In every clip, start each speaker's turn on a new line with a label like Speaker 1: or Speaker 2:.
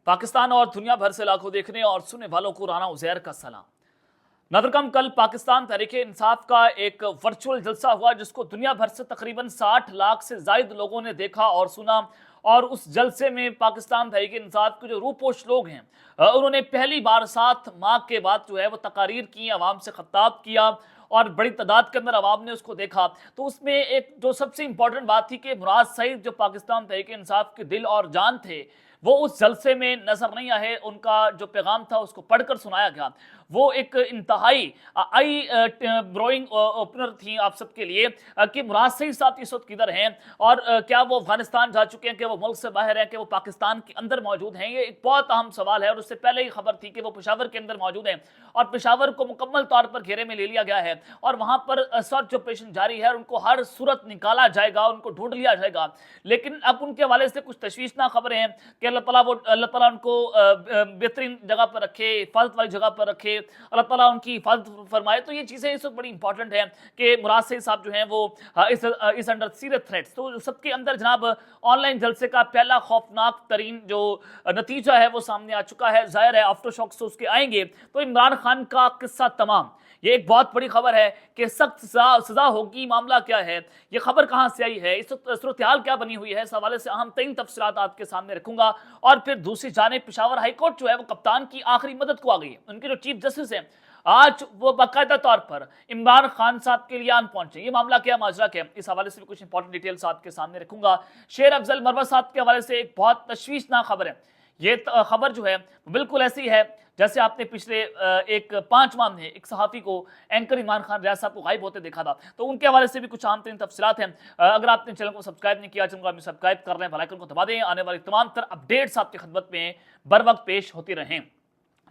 Speaker 1: पाकिस्तान और दुनिया भर से लाखों देखने और सुनने वालों को राना उज़ैर का सलाम। नादरकम कल पाकिस्तान तहरीक इंसाफ का एक वर्चुअल जलसा हुआ जिसको दुनिया भर से तकरीबन 60 लाख से जायद लोगों ने देखा और सुना। और उस जलसे में पाकिस्तान तहरीक इंसाफ के जो रूपोश लोग हैं उन्होंने पहली बार 7 माह के बाद जो है वो तकारीर की, आवाम से खिताब किया और बड़ी तादाद के अंदर आवाम ने उसको देखा। तो उसमें एक जो सबसे इंपॉर्टेंट बात थी कि मुराद सईद जो पाकिस्तान तहरीक इंसाफ के दिल और जान थे वो उस जलसे में नजर नहीं आए। उनका जो पैगाम था उसको पढ़कर सुनाया गया। वो एक इंतहाई आई ब्रोइंग ओपनर थी आप सबके लिए कि मुराद सईद साहब इस वक्त किधर हैं और क्या वो अफगानिस्तान जा चुके हैं, कि वो मुल्क से बाहर हैं, कि वो पाकिस्तान के अंदर मौजूद हैं। ये एक बहुत अहम सवाल है और उससे पहले ही खबर थी कि वो पेशावर के अंदर मौजूद हैं और पेशावर को मुकम्मल तौर पर घेरे में ले लिया गया है और वहां पर सर्च ऑपरेशन जारी है और उनको हर सूरत निकाला जाएगा, उनको ढूंढ लिया जाएगा। लेकिन अब उनके हवाले से कुछ तशवीशनाक खबरें हैं कि अल्लाह ताला उनको बेहतरीन जगह पर रखे, हिफाजत वाली जगह पर रखे, अल्लाह ताला उनकी हिफाजत फरमाए। तो ये चीज़ें इस वक्त बड़ी इंपॉर्टेंट है कि मुराद सईद साहब जो हैं वो इस अंडर सीरियस थ्रेट्स। तो सबके अंदर जनाब ऑनलाइन जलसे का पहला खौफनाक तरीन जो नतीजा है वो सामने आ चुका है। जाहिर है आफ्टर शॉक्स तो उसके आएंगे। तो इमरान खान का किस्सा तमाम, ये एक बहुत बड़ी खबर है कि सख्त सजा होगी। मामला क्या है, ये खबर कहां से आई है, इस सूरत हाल क्या बनी हुई है, इस हवाले से अहम तरीन तफसीलात आपके सामने रखूंगा। और फिर दूसरी जानिब पेशावर हाई कोर्ट जो है वो कप्तान की आखिरी मदद को आ गई है। उनके जो चीफ जस्टिस हैं आज वो बाकायदा तौर पर इमरान खान साहब के लिए आन पहुंचे। ये मामला क्या, माजरा क्या, इस हवाले से भी कुछ इंपॉर्टेंट डिटेल्स आपके सामने रखूंगा। शेर अफजल मरवत साहब के हवाले से एक बहुत तशवीशनाक खबर है। ये खबर जो है बिल्कुल ऐसी है जैसे आपने पिछले एक 5 माह में एक सहाफ़ी को एंकर इमरान खान रियाज साहब को गायब होते देखा था। तो उनके हवाले से भी कुछ आम तरीन तफसीलात हैं। अगर आपने चैनल को सब्सक्राइब नहीं किया, चैनल को आपने सब्सक्राइब कर लें, बेल आइकन को दबा दें, आने वाली तमाम तर अपडेट्स आपकी खिदमत में बर वक्त पेश होती रहें।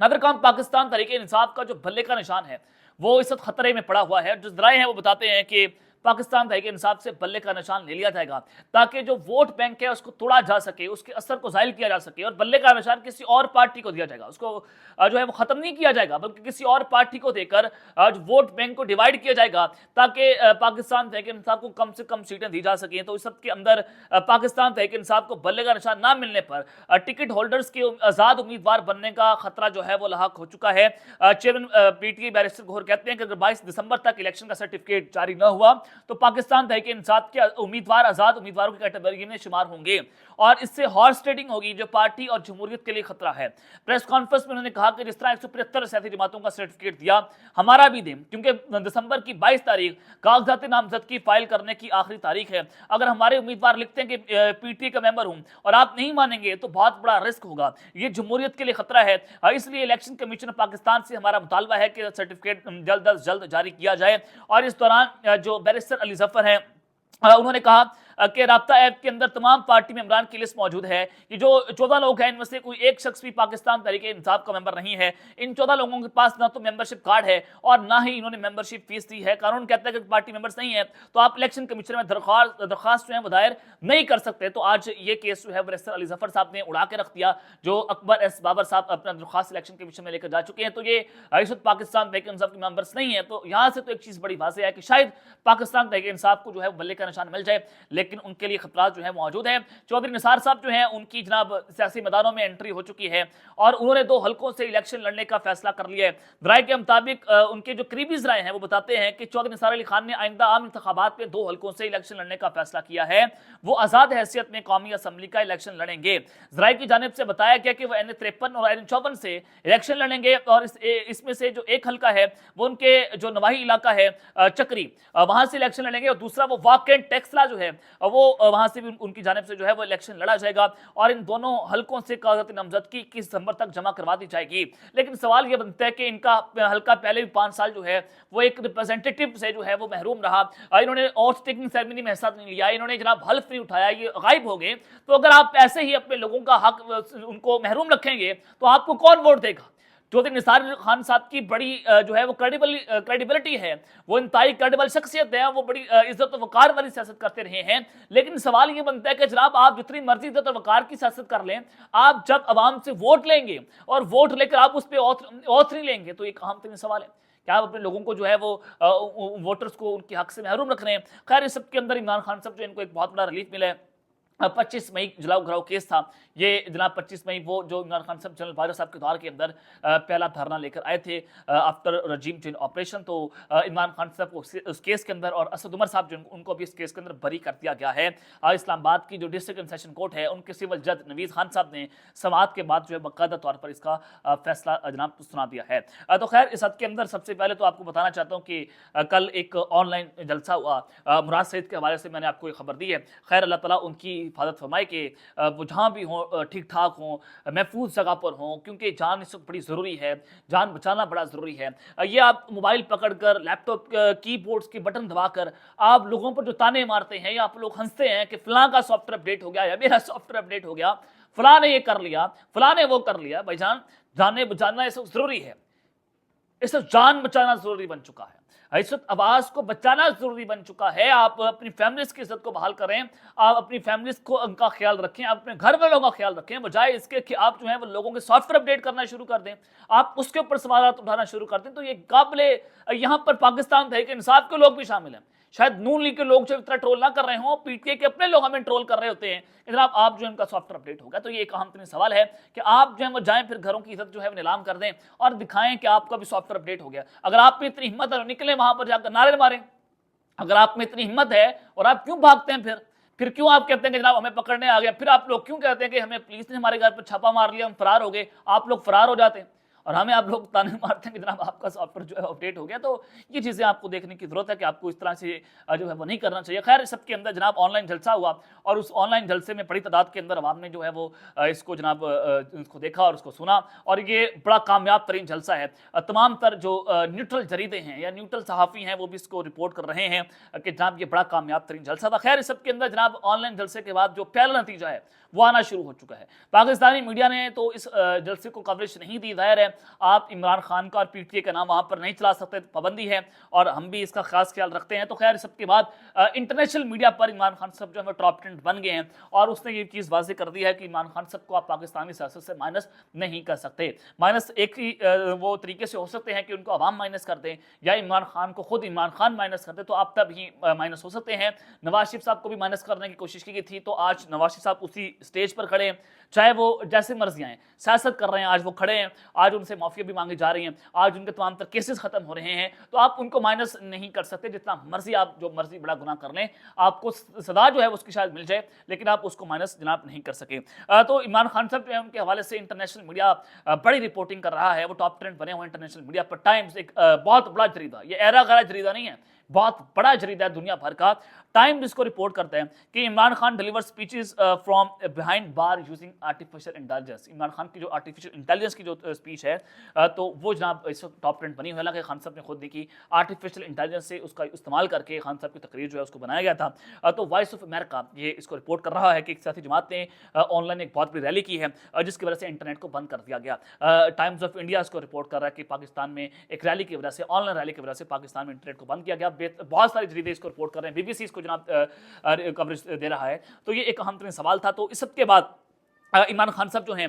Speaker 1: नादरकाम पाकिस्तान तहरीक इंसाफ का जो भल्ले का निशान है वो इस वक्त खतरे में पड़ा हुआ है। जो जराए हैं वो बताते हैं कि पाकिस्तान तहरीक इंसाफ से बल्ले का निशान ले लिया जाएगा ताकि जो वोट बैंक है उसको तोड़ा जा सके, उसके असर को जाहिल किया जा सके और बल्ले का निशान किसी और पार्टी को दिया जाएगा। उसको जो है वो खत्म नहीं किया जाएगा बल्कि किसी और पार्टी को देकर वोट बैंक को डिवाइड किया जाएगा ताकि पाकिस्तान तहरीक इंसाफ को कम से कम सीटें दी जा सकें। तो इस सब के अंदर पाकिस्तान तहरीक इंसाफ को बल्ले का निशान ना मिलने पर टिकट होल्डर्स के आज़ाद उम्मीदवार बनने का खतरा जो है वो लाहक हो चुका है। चेयरमैन पीटीआई बैरिस्टर गौहर कहते हैं कि अगर 22 दिसंबर तक इलेक्शन का सर्टिफिकेट जारी न हुआ तो पाकिस्तान तहरीक इंसाफ के उम्मीदवार आजाद उम्मीदवारों की कैटेगरी में शुमार होंगे और इससे हॉर्स ट्रेडिंग होगी जो पार्टी और जमहूरियत के लिए खतरा है। प्रेस कॉन्फ्रेंस में उन्होंने कहा कि जिस तरह 175 सियासी जमातों का सर्टिफिकेट दिया, हमारा भी दें, क्योंकि दिसंबर की 22 तारीख कागजात नामजद की फाइल करने की आखिरी तारीख है। अगर हमारे उम्मीदवार लिखते हैं कि पीटीआई का मेंबर हूं और आप नहीं मानेंगे तो बहुत बड़ा रिस्क होगा, ये जमहूरियत के लिए खतरा है। इसलिए इलेक्शन कमीशन ऑफ पाकिस्तान से हमारा मुतालबा है कि सर्टिफिकेट जल्द अज जल्द जारी किया जाए। और इस दौरान जो बैरिस्टर अली जफर हैं उन्होंने कहा कि राब्ता ऐप के अंदर तमाम पार्टी मेंबरान की लिस्ट मौजूद है कि जो 14 लोग हैं इनमें से कोई एक शख्स भी पाकिस्तान तहरीक इंसाफ का मेंबर नहीं है। इन 14 लोगों के पास ना तो मेंबरशिप कार्ड है और ना ही इन्होंने मेंबरशिप फीस दी है। कानून कहता है कि पार्टी मेंबर्स नहीं है तो आप इलेक्शन कमीशन में दरख्वास्त जो है वो दायर नहीं कर सकते। तो आज ये केस जो है बैरिस्टर अली जफर साहब ने उड़ा के रख दिया। जो अकबर एस बाबर साहब अपना दरख्वास्त इलेक्शन कमीशन में लेकर जा चुके हैं तो ये इस वक्त पाकिस्तान तहरीक इंसाफ के मेंबर्स नहीं है। तो यहाँ से तो एक चीज़ बड़ी वाज़ेह है कि शायद पाकिस्तान तहरीक इंसाफ को जो है बल्ले का निशान मिल जाए, लेकिन उनके लिए खतरा जो है मौजूद है। चौधरी निसार साहब जो हैं उनकी जनाब सियासी मैदानों में एंट्री हो चुकी है और उन्होंने 2 हलकों से इलेक्शन लड़ने का फैसला कर लिया है। राय के मुताबिक उनके जो करीबी राय हैं वो बताते हैं कि चौधरी निसार अली खान ने आइंदा आम इंतखाबात में 2 हलकों से इलेक्शन लड़ने का फैसला किया है। वो आजाद हैसियत में कौमी असम्बली का इलेक्शन लड़ेंगे। राय की जानिब से बताया गया कि वो NA-53 और NA-54 से इलेक्शन लड़ेंगे और इसमें से जो एक हलका है वो उनके जो नवाही इलाका है चक्री, वहां से इलेक्शन लड़ेंगे और दूसरा वो वाकेंट टेक्सला जो है वो वहां से भी उनकी जानिब से जो है वो इलेक्शन लड़ा जाएगा और इन दोनों हलकों से कागजात नामजद की 21 दिसंबर तक जमा करवा दी जाएगी। लेकिन सवाल ये बनता है कि इनका हलका पहले भी 5 साल जो है वो एक रिप्रेजेंटेटिव से जो है वो महरूम रहा। इन्होंने ओथ टेकिंग सेरेमनी में हिस्सा नहीं लिया, इन्होंने जनाब हल्फ नहीं उठाया, ये गायब हो गए। तो अगर आप ऐसे ही अपने लोगों का हक उनको महरूम रखेंगे तो आपको कौन वोट देगा। चौधरी निसार खान साहब की बड़ी जो है वो क्रेडिबिलिटी है, वो इंतहाई क्रेडिबल शख्सियत है, वो बड़ी इज्जत वकार वाली सियासत करते रहे हैं। लेकिन सवाल ये बनता है कि जनाब आप जितनी मर्जी इज्जत वकार की सियासत कर लें, आप जब आवाम से वोट लेंगे और वोट लेकर आप उस पर ऑथ नहीं लेंगे तो एक अहम तरीन सवाल है क्या आप अपने लोगों को जो है वो वोटर्स को उनके हक से महरूम रख रहे हैं। खैर इस सब के अंदर इमरान खान साहब जो इनको एक बहुत बड़ा रिलीफ मिला है 25 मई जलाओ घराओ केस था। ये जनाब 25 मई वो जो इमरान खान साहब जनरल बाजवा साहब के दौर के अंदर पहला धरना लेकर आए थे आफ्टर रजीम चेंज ऑपरेशन। तो इमरान खान साहब को उस केस के अंदर और असद उमर साहब जो उनको भी इस केस के अंदर बरी कर दिया गया है। इस्लामाबाद की जो डिस्ट्रिक्ट एंड सेशन कोर्ट है उनके सिविल जज नवीद खान साहब ने समाअत के बाद जो है बाकायदा तौर पर इसका फैसला जनाब सुना दिया है। तो खैर इस हद के अंदर सबसे पहले तो आपको बताना चाहता हूँ कि कल एक ऑनलाइन जलसा हुआ मुराद सईद के हवाले से, मैंने आपको ये खबर दी है। खैर अल्लाह ताला उनकी हिफाजत फरमाए कि वो जहाँ भी हों ठीक ठाक हों, महफूज जगह पर हों, क्योंकि जान इस वक्त बड़ी ज़रूरी है, जान बचाना बड़ा ज़रूरी है। ये आप मोबाइल पकड़कर लैपटॉप कीबोर्ड्स के बटन दबाकर आप लोगों पर जो ताने मारते हैं या आप लोग हंसते हैं कि फलां का सॉफ्टवेयर अपडेट हो गया या मेरा सॉफ्टवेयर अपडेट हो गया, फलां ने ये कर लिया, फलां ने वो कर लिया, भाईजान जाने बचाना इस वक्त ज़रूरी है। इस वक्त जान बचाना ज़रूरी बन चुका है, इस वक्त आवाज़ को बचाना ज़रूरी बन चुका है। आप अपनी फैमिलीज़ की इज्जत को बहाल करें, आप अपनी फैमिलीज़ को उनका ख्याल रखें, आप अपने घर वालों का ख्याल रखें, बजाय इसके कि आप जो है वो लोगों के सॉफ्टवेयर अपडेट करना शुरू कर दें, आप उसके ऊपर सवालात उठाना शुरू कर दें। तो ये काबिले यहाँ पर पाकिस्तान तहरीक इंसाफ के लोग भी शामिल हैं। शायद नून लीग के लोग जो इतना ट्रोल ना कर रहे हों, पीटीआई के अपने लोग हमें ट्रोल कर रहे होते हैं कि जनाब आप जो इनका सॉफ्टवेयर अपडेट होगा। तो ये एक अहम तरीन सवाल है कि आप जो है वो जाएं फिर घरों की इज्जत जो है वो नीलाम कर दें और दिखाएं कि आपका भी सॉफ्टवेयर अपडेट हो गया। अगर आप में इतनी हिम्मत है निकलें वहां पर जाकर नारे मारें। अगर आप में इतनी हिम्मत है और आप क्यों भागते हैं, फिर क्यों आप कहते हैं कि जनाब हमें पकड़ने आ गया, फिर आप लोग क्यों कहते हैं कि हमें पुलिस ने हमारे घर पर छापा मार लिया, हम फरार हो गए। आप लोग फरार हो जाते हैं और हमें आप लोग ताने मारते हैं कि जनाब आपका सॉफ्टवेयर जो है अपडेट हो गया। तो ये चीज़ें आपको देखने की जरूरत है कि आपको इस तरह से जो है वो नहीं करना चाहिए। खैर सबके अंदर जनाब ऑनलाइन जलसा हुआ और उस ऑनलाइन जलसे में बड़ी तादाद के अंदर अवाम ने जो है वो इसको जनाब इसको देखा और उसको सुना और ये बड़ा कामयाब तरीन जलसा है। तमाम तर जो न्यूट्रल जरीदे हैं या न्यूट्रल सहाफ़ी हैं वो भी इसको रिपोर्ट कर रहे हैं कि जनाब ये बड़ा कामयाब तरीन जलसा था। खैर इस सबके अंदर जनाब ऑनलाइन जलसे के बाद जो पहला नतीजा है वो आना शुरू हो चुका है। पाकिस्तानी मीडिया ने तो इस जलसे को कवरेज नहीं दी। जाहिर है आप इमरान खान का और पीटीआई का नाम वहाँ पर नहीं चला सकते, पाबंदी है और हम भी इसका खास ख्याल रखते हैं। तो खैर सबके बाद इंटरनेशनल मीडिया पर इमरान खान साहब जो है टॉप ट्रेंड बन गए हैं और उसने ये चीज़ वाज़ेह कर दी है कि इमरान खान साहब को आप पाकिस्तानी सियासत से माइनस नहीं कर सकते। माइनस एक ही वो तरीके से हो सकते हैं कि उनको अवाम माइनस कर दें या इमरान खान को खुद इमरान खान माइनस कर दे, तो आप तब ही माइनस हो सकते हैं। नवाज शरीफ साहब को भी माइनस करने की कोशिश की गई थी, तो आज नवाज शरीफ साहब उसी स्टेज पर खड़े हैं, चाहे वो जैसे मर्जी आए सियासत कर रहे हैं, आज वो खड़े हैं, आज उनसे माफिया भी मांगी जा रही हैं, आज उनके तमाम तर केसेस खत्म हो रहे हैं। तो आप उनको माइनस नहीं कर सकते, जितना मर्जी आप जो मर्जी बड़ा गुनाह कर लें, आपको सदा जो है उसकी शायद मिल जाए, लेकिन आप उसको माइनस जनाब नहीं कर सके। तो इमरान खान साहब जो है उनके हवाले से इंटरनेशनल मीडिया बड़ी रिपोर्टिंग कर रहा है, वो टॉप ट्रेंड बने हुए इंटरनेशनल मीडिया पर। टाइम्स एक बहुत बड़ा जरीदा, ये एरा गरा जरीदा नहीं है, बहुत बड़ा जरीदा है दुनिया भर का। टाइम्स इसको रिपोर्ट करते हैं कि Imran Khan deliver speeches from behind bar using artificial intelligence. Imran Khan की जो आर्टिफिशियल इंटेलिजेंस की जो स्पीच है तो वो जनाब इस वक्त टॉप ट्रेंड बनी हुई है। हालांकि खान साहब ने खुद देखी आर्टिफिशियल इंटेलिजेंस से उसका इस्तेमाल करके खान साहब की तकरीर जो है उसको बनाया गया था। तो वॉइस ऑफ अमेरिका ये इसको रिपोर्ट कर रहा है कि एक साथी जमात ने ऑनलाइन एक बहुत बड़ी रैली की है जिसकी वजह से इंटरनेट को बंद कर दिया गया। टाइम्स ऑफ इंडिया इसको रिपोर्ट कर रहा है कि पाकिस्तान में एक रैली की वजह से, ऑनलाइन रैली की वजह से पाकिस्तान में इंटरनेट को बंद किया गया। बहुत सारी जरीदे इसको रिपोर्ट कर रहे हैं, बीबीसी इसको जनाब कवरेज दे रहा है। तो ये एक अहम तरीन सवाल था। तो इस सब के बाद इमरान खान साहब जो हैं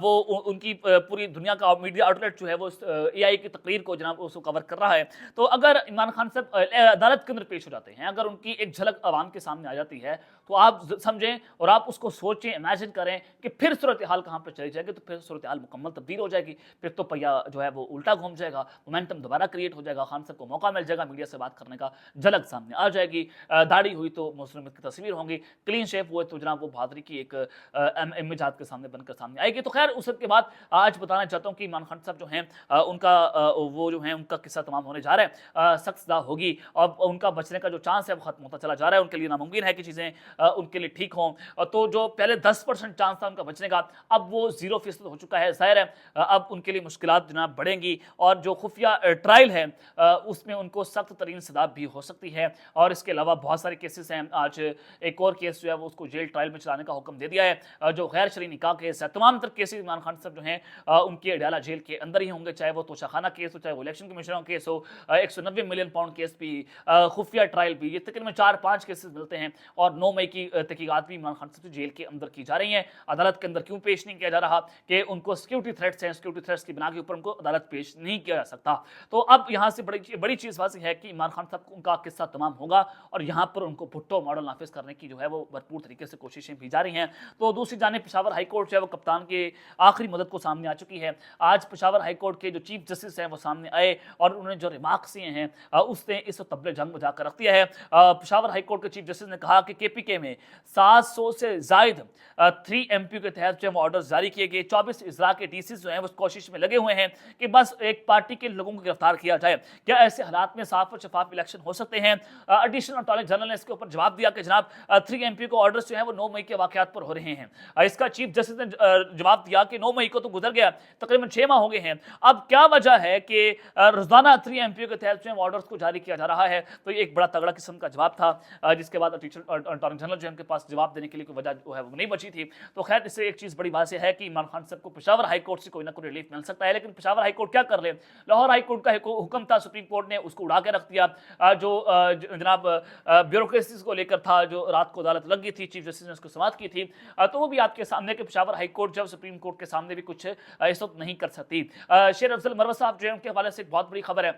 Speaker 1: वो उनकी पूरी दुनिया का मीडिया आउटलेट जो है वो एआई की तकरीर को जनाब उसको कवर कर रहा है। तो अगर इमरान खान साहब अदालत के अंदर पेश हो जाते हैं, अगर उनकी एक झलक आवाम के सामने आ जाती है, तो आप समझें और आप उसको सोचें, इमेजिन करें कि फिर सूरत हाल कहाँ पर चली जाएगी। तो फिर सूरत हाल मुकम्मल तब्दील हो जाएगी, फिर तो पहिया जो है वो उल्टा घूम जाएगा, मोमेंटम दोबारा क्रिएट हो जाएगा, खान साहब को मौका मिल जाएगा मीडिया से बात करने का, झलक सामने आ जाएगी। दाढ़ी हुई तो मुस्लिम की तस्वीर होंगी, क्लीन शेप हुए तो जनाब वो बहादुरी की एक इमेज आपके सामने बनकर सामने आएगी। तो खैर उस के बाद आज बताना चाहता हूँ कि इमरान खान साहब जो हैं उनका वो जो है उनका किस्सा तमाम होने जा रहा है, सख्त सजा होगी और उनका बचने का जो चांस है वो खत्म होता चला जा रहा है। उनके लिए नामुमकिन है कि चीज़ें उनके लिए ठीक हों। तो जो पहले 10% चांस था उनका बचने का, अब वो 0% हो चुका है। जाहिर है अब उनके लिए मुश्किलात जनाब बढ़ेंगी और जो खुफिया ट्रायल है उसमें उनको सख्त तरीन सजा भी हो सकती है। और इसके अलावा बहुत सारे केसेस हैं। आज एक और केस जो है वो उसको जेल ट्रायल में चलाने का हुक्म दे दिया है, जो गैर शरई निकाह केस है। तमाम तर केसेस इमरान खान साहब जो हैं उनके अडयाला जेल के अंदर ही होंगे, चाहे वो तोशाखाना केस हो, चाहे वो इलेक्शन कमीशन का केस हो, 190 मिलियन पाउंड केस भी, खुफिया ट्रायल भी। ये तकरीबन 4-5 केसेस मिलते हैं और 9 मई की तहकीकात भी इमरान खान साहब जेल के अंदर की जा रही हैं। अदालत के अंदर क्यों पेश नहीं किया जा रहा कि उनको सिक्योरिटी थ्रेट्स हैं, सिक्योरिटी थ्रेट्स की बिना के ऊपर उनको अदालत पेश नहीं किया जा सकता। तो अब यहाँ से बड़ी चीज़ वाज़ेह है कि इमरान खान साहब को उनका किस्सा तमाम होगा और यहाँ पर उनको भुट्टो मॉडल नाफिज करने की जो है वो भरपूर तरीके से कोशिशें भी जारी हैं। तो दूसरी जानिब पेशावर हाई कोर्ट जो है वो कप्तान के आखिरी मदद को सामने आ चुकी है। आज पेशावर हाई कोर्ट के जो चीफ जस्टिस हैं वो सामने आए और उन्होंने जो रिमार्क्स दिए हैं उसने इस तबले जंग में जाकर रख दिया है। पेशावर हाई कोर्ट के चीफ जस्टिस ने कहा कि केपीके में 700 से जायद 3 MP के तहत जो ऑर्डर जारी किए गए। 24 इजरा के डीसी जो हैं उस कोशिश में लगे हुए हैं कि बस एक पार्टी के लोगों को गिरफ्तार किया जाए। क्या ऐसे हालात में साफ और शफाफ इलेक्शन हो सकते हैं? एडिशनल अटॉर्नी जनरल ने इसके ऊपर जवाब दिया कि जनाब 3 MP को ऑर्डर्स जो हैं वो 9 मई के वाकयात पर हो रहे हैं। इसका चीफ जस्टिस ने जवाब दिया कि 9 मई को तो गुजर गया, तकरीबन 6 माह हो गए हैं, अब क्या वजह है कि रोजाना 3 MP के तहत जो ऑर्डर्स को जारी किया जा रहा है? तो ये एक बड़ा तगड़ा किस्म का जवाब था, जिसके बाद अटॉर्नी जनरल जो उनके पास जवाब देने के लिए कोई वजह जो है वो नहीं बची थी। तो खैर इससे एक चीज़ बड़ी वाज़ेह है कि इमरान खान साहब को पेशावर हाई कोर्ट से कोई ना कोई रिलीफ मिल सकता है, लेकिन पेशावर हाई कोर्ट क्या कर ले? लाहौर हाई कोर्ट का हुक्म था, सुप्रीम कोर्ट ने उसको उड़ा के रख दिया। जो जनाब ब्यूरोक्रेसी को लेकर था, जो रात को अदालत लग गई थी, चीफ जस्टिस ने उसको समाप्त की थी, तो वो भी आपके सामने कि पेशावर हाई कोर्ट जब सुप्रीम कोर्ट के सामने भी कुछ इस वक्त नहीं कर सकती। शेर अफजल मरवत साहब जो है उनके हवाले से एक बहुत बड़ी खबर है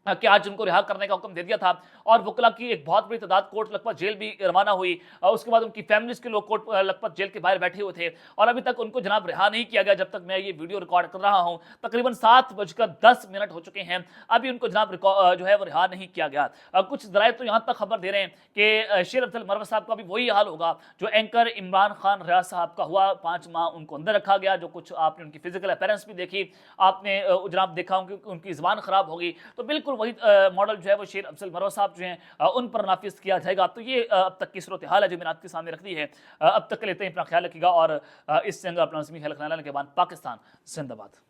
Speaker 1: कि आज उनको रिहा करने का हुक्म दे दिया था और वकला की एक बहुत बड़ी तादाद कोर्ट लखपत जेल भी रवाना हुई। उसके बाद उनकी फैमिलीज के लोग कोर्ट लखपत जेल के बाहर बैठे हुए थे और अभी तक उनको जनाब रिहा नहीं किया गया। जब तक मैं ये वीडियो रिकॉर्ड कर रहा हूँ तकरीबन 7:10 हो चुके हैं, अभी उनको जनाब जो है वो रिहा नहीं किया गया। कुछ जराए तो यहाँ तक खबर दे रहे हैं कि शेर अफजल मरवत साहब का भी वही हाल होगा जो एंकर इमरान खान रियाज साहब का हुआ। 5 माह उनको अंदर रखा गया, जो कुछ आपने उनकी फिजिकल अपीयरेंस भी देखी, आपने जनाब देखा उनकी ज़बान खराब होगी, तो बिल्कुल वही मॉडल जो है वो शेर अफजल मरवत साहब जो हैं उन पर नाफिज किया जाएगा। तो ये अब तक की सूरत हाल है जो मैंने आपके सामने रख दी है। अब तक के लिए अपना ख्याल रखिएगा और इस चैनल अपना ख्याल रखने के बाद पाकिस्तान जिंदाबाद।